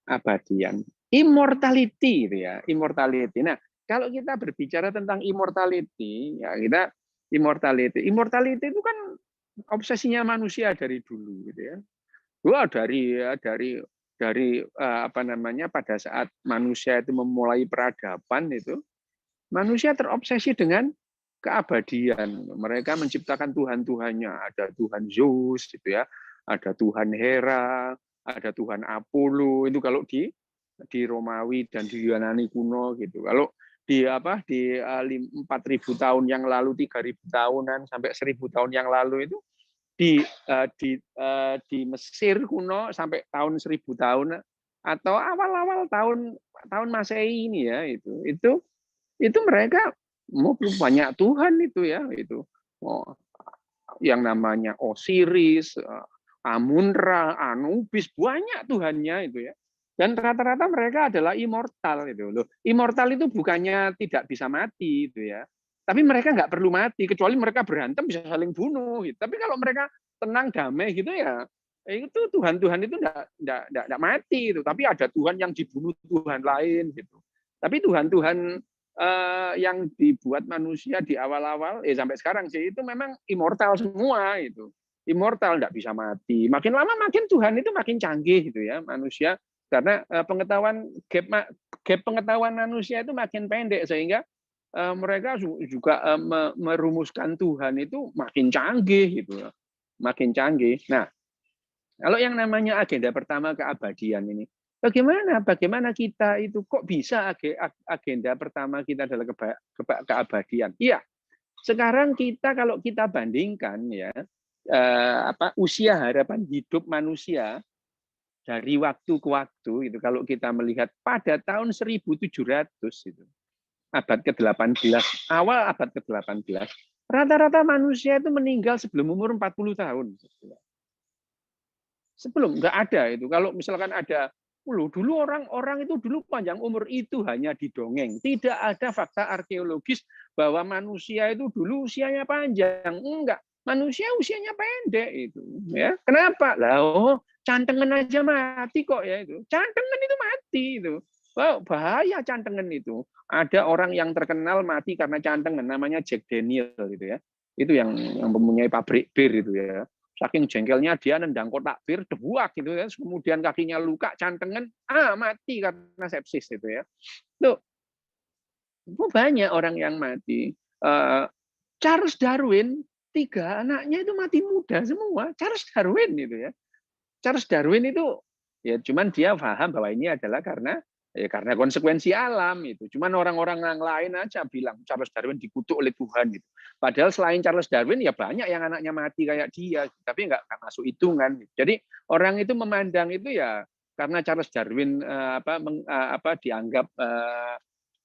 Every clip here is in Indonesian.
keabadian. Immortality, itu ya, immortality. Nah, kalau kita berbicara tentang immortality, ya kita immortality itu kan obsesinya manusia dari dulu, gitu ya. Wah, dari apa namanya, pada saat manusia itu memulai peradaban itu, manusia terobsesi dengan keabadian. Mereka menciptakan Tuhan-Tuhannya. Ada Tuhan Zeus, gitu ya. Ada Tuhan Hera, ada Tuhan Apollo. Itu kalau di Romawi dan di Yunani kuno gitu. Kalau di 4.000 tahun yang lalu, 3.000 tahunan sampai 1.000 tahun yang lalu itu di Mesir kuno sampai tahun 1.000 tahun atau awal-awal tahun Masehi ini ya, itu mereka mau banyak Tuhan itu ya, itu yang namanya Osiris, Amun-Ra, Anubis, banyak Tuhannya itu ya. Dan rata-rata mereka adalah immortal itu loh. Immortal itu bukannya tidak bisa mati itu ya. Tapi mereka nggak perlu mati, kecuali mereka berantem bisa saling bunuh. Gitu. Tapi kalau mereka tenang damai gitu ya, itu Tuhan-Tuhan itu nggak mati itu. Tapi ada Tuhan yang dibunuh Tuhan lain gitu. Tapi Tuhan-Tuhan yang dibuat manusia di awal-awal, sampai sekarang sih itu memang immortal semua itu. Immortal, nggak bisa mati. Makin lama makin Tuhan itu makin canggih gitu ya manusia, karena gap pengetahuan manusia itu makin pendek sehingga mereka juga merumuskan Tuhan itu makin canggih gitu ya. Makin canggih. Nah, kalau yang namanya agenda pertama keabadian ini, bagaimana kita itu kok bisa agenda pertama kita adalah keabadian? Iya, sekarang kalau kita bandingkan ya, usia harapan hidup manusia dari waktu ke waktu itu, kalau kita melihat pada tahun 1700 itu, abad ke-18, awal abad ke-18, rata-rata manusia itu meninggal sebelum umur 40 tahun. Sebelum nggak ada itu. Kalau misalkan ada, dulu orang-orang itu dulu panjang umur itu hanya didongeng. Tidak ada fakta arkeologis bahwa manusia itu dulu usianya panjang. Enggak, manusia usianya pendek itu. Ya, kenapa? Lah, cantengan aja mati kok ya itu. Cantengan itu mati itu. Wow, bahaya cantengan itu. Ada orang yang terkenal mati karena cantengan, namanya Jack Daniel gitu ya. Itu yang mempunyai pabrik bir itu ya. Saking jengkelnya dia nendang kotak bir, debuak gitu ya, kemudian kakinya luka, cantengan, mati karena sepsis itu ya. Tuh, banyak orang yang mati. Charles Darwin, 3 anaknya itu mati muda semua. Charles Darwin itu ya. Charles Darwin itu ya cuman dia paham bahwa ini adalah karena konsekuensi alam itu. Cuman orang-orang yang lain aja bilang Charles Darwin dikutuk oleh Tuhan gitu. Padahal selain Charles Darwin ya banyak yang anaknya mati kayak dia, tapi nggak masuk hitungan. Jadi orang itu memandang itu ya karena Charles Darwin dianggap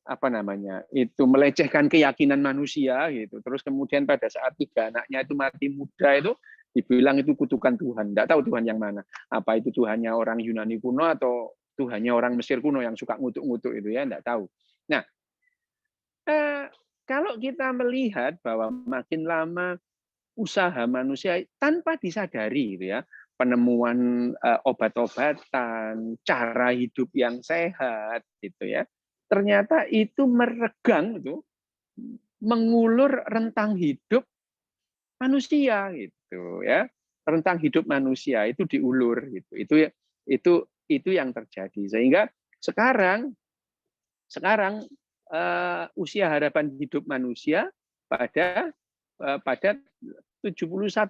apa namanya itu melecehkan keyakinan manusia gitu. Terus kemudian pada saat 3 anaknya itu mati muda itu dibilang itu kutukan Tuhan. Tidak tahu Tuhan yang mana. Apa itu Tuhannya orang Yunani kuno atau Tuhannya orang Mesir kuno yang suka ngutuk-ngutuk itu ya, tidak tahu. Nah, kalau kita melihat bahwa makin lama usaha manusia tanpa disadari gitu ya, penemuan obat-obatan, cara hidup yang sehat gitu ya, ternyata itu meregang itu, mengulur rentang hidup manusia gitu ya. Rentang hidup manusia itu diulur gitu. Itu yang terjadi. Sehingga sekarang usia harapan hidup manusia pada 71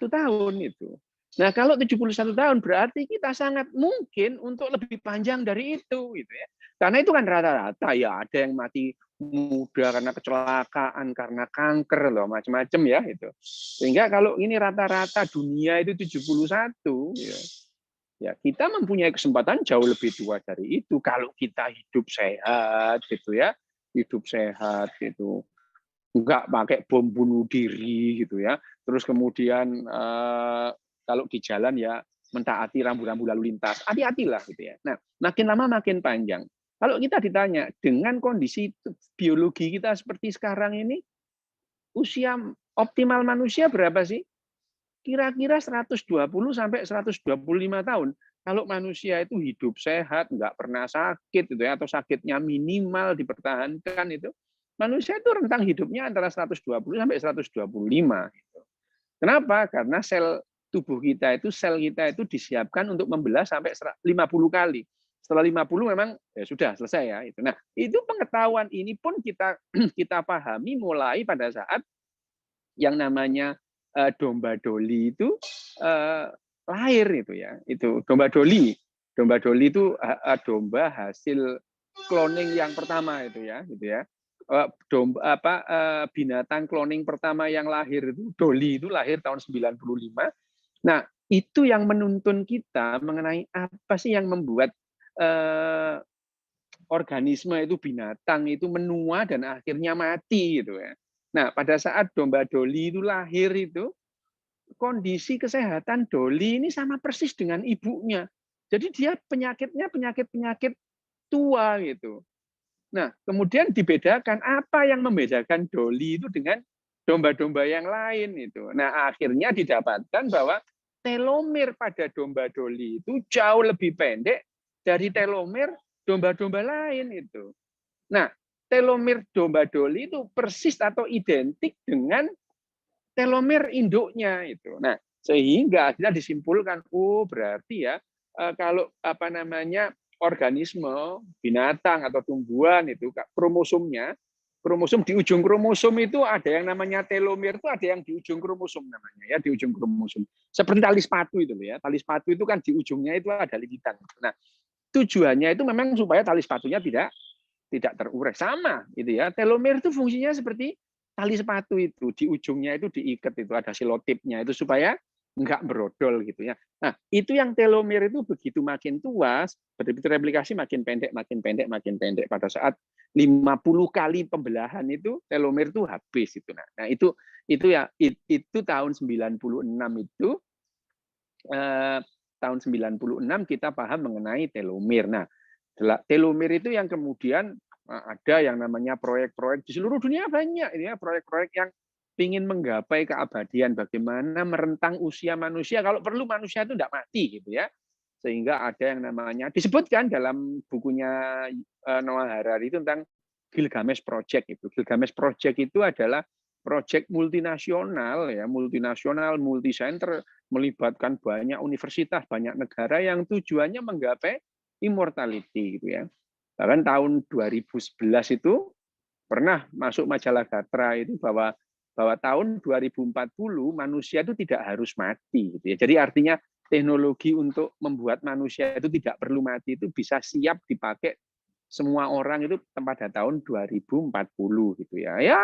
tahun itu. Nah, kalau 71 tahun berarti kita sangat mungkin untuk lebih panjang dari itu gitu ya. Karena itu kan rata-rata ya, ada yang mati muda karena kecelakaan, karena kanker loh, macam-macam ya itu. Sehingga kalau ini rata-rata dunia itu 71 ya. Ya, kita mempunyai kesempatan jauh lebih tua dari itu kalau kita hidup sehat gitu ya. Hidup sehat gitu. Enggak pakai bom bunuh diri gitu ya. Terus kemudian kalau di jalan ya mentaati rambu-rambu lalu lintas. Hati-hatilah gitu ya. Nah, makin lama makin panjang. Kalau kita ditanya dengan kondisi biologi kita seperti sekarang ini, usia optimal manusia berapa sih? Kira-kira 120 sampai 125 tahun. Kalau manusia itu hidup sehat, nggak pernah sakit, gitu ya, atau sakitnya minimal dipertahankan itu, manusia itu rentang hidupnya antara 120 sampai 125. Gitu. Kenapa? Karena sel tubuh kita itu, sel kita itu disiapkan untuk membelah sampai 50 kali. Setelah 50 memang ya sudah selesai ya. Itu. Nah, itu pengetahuan ini pun kita kita pahami mulai pada saat yang namanya domba doli itu lahir itu ya. Itu domba doli. Domba doli itu domba hasil cloning yang pertama itu ya, gitu ya. Domba binatang cloning pertama yang lahir itu doli itu lahir tahun 95. Nah, itu yang menuntun kita mengenai apa sih yang membuat organisme itu binatang itu menua dan akhirnya mati gitu ya. Nah, pada saat domba doli itu lahir itu kondisi kesehatan doli ini sama persis dengan ibunya. Jadi dia penyakitnya penyakit-penyakit tua gitu. Nah, kemudian dibedakan apa yang membedakan doli itu dengan domba-domba yang lain itu. Nah, akhirnya didapatkan bahwa telomere pada domba doli itu jauh lebih pendek dari telomere domba-domba lain itu. Nah, telomere domba doli itu persis atau identik dengan telomere induknya itu. Nah, sehingga akhirnya disimpulkan, oh berarti ya kalau apa namanya organisme binatang atau tumbuhan itu kromosomnya, kromosom di ujung kromosom itu ada yang namanya telomere, itu ada yang di ujung kromosom namanya ya, di ujung kromosom. Seperti tali sepatu itu ya. Tali sepatu itu kan di ujungnya itu ada lilitan. Nah, tujuannya itu memang supaya tali sepatunya tidak terurai. Sama gitu ya. Telomere itu fungsinya seperti tali sepatu itu, di ujungnya itu diikat, itu ada selotipnya itu supaya enggak brodol gitu ya. Nah, itu yang telomere itu begitu makin tua, begitu replikasi makin pendek, makin pendek, makin pendek. Pada saat 50 kali pembelahan itu telomere itu habis itu. Nah, itu ya itu tahun 96 itu tahun 96 kita paham mengenai telomere. Nah, telomere itu yang kemudian ada yang namanya proyek-proyek di seluruh dunia banyak ini ya, proyek-proyek yang ingin menggapai keabadian, bagaimana merentang usia manusia, kalau perlu manusia itu tidak mati gitu ya. Sehingga ada yang namanya disebutkan dalam bukunya Noah Harari tentang Gilgamesh Project itu. Gilgamesh Project itu adalah proyek multinasional ya, multinasional, multi-center, melibatkan banyak universitas, banyak negara yang tujuannya menggapai immortality gitu ya. Bahkan tahun 2011 itu pernah masuk majalah Gatra itu bahwa tahun 2040 manusia itu tidak harus mati gitu ya. Jadi artinya teknologi untuk membuat manusia itu tidak perlu mati itu bisa siap dipakai semua orang itu pada tahun 2040 gitu ya. Ya,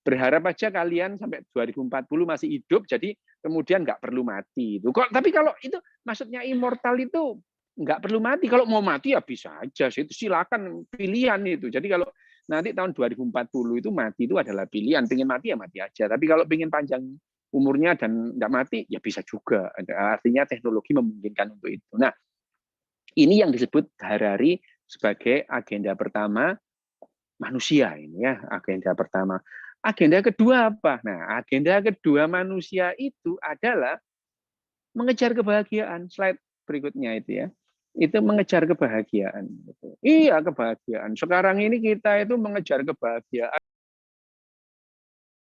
berharap aja kalian sampai 2040 masih hidup, jadi kemudian nggak perlu mati. Tapi kalau itu maksudnya immortal itu nggak perlu mati. Kalau mau mati ya bisa aja, itu silakan pilihan itu. Jadi kalau nanti tahun 2040 itu mati itu adalah pilihan. Pengen mati ya mati aja. Tapi kalau pengen panjang umurnya dan nggak mati ya bisa juga. Artinya teknologi memungkinkan untuk itu. Nah, ini yang disebut Harari sebagai agenda pertama manusia ini ya, agenda pertama. Agenda kedua apa? Nah, agenda kedua manusia itu adalah mengejar kebahagiaan. Slide berikutnya itu ya. Itu mengejar kebahagiaan. Iya, kebahagiaan. Sekarang ini kita itu mengejar kebahagiaan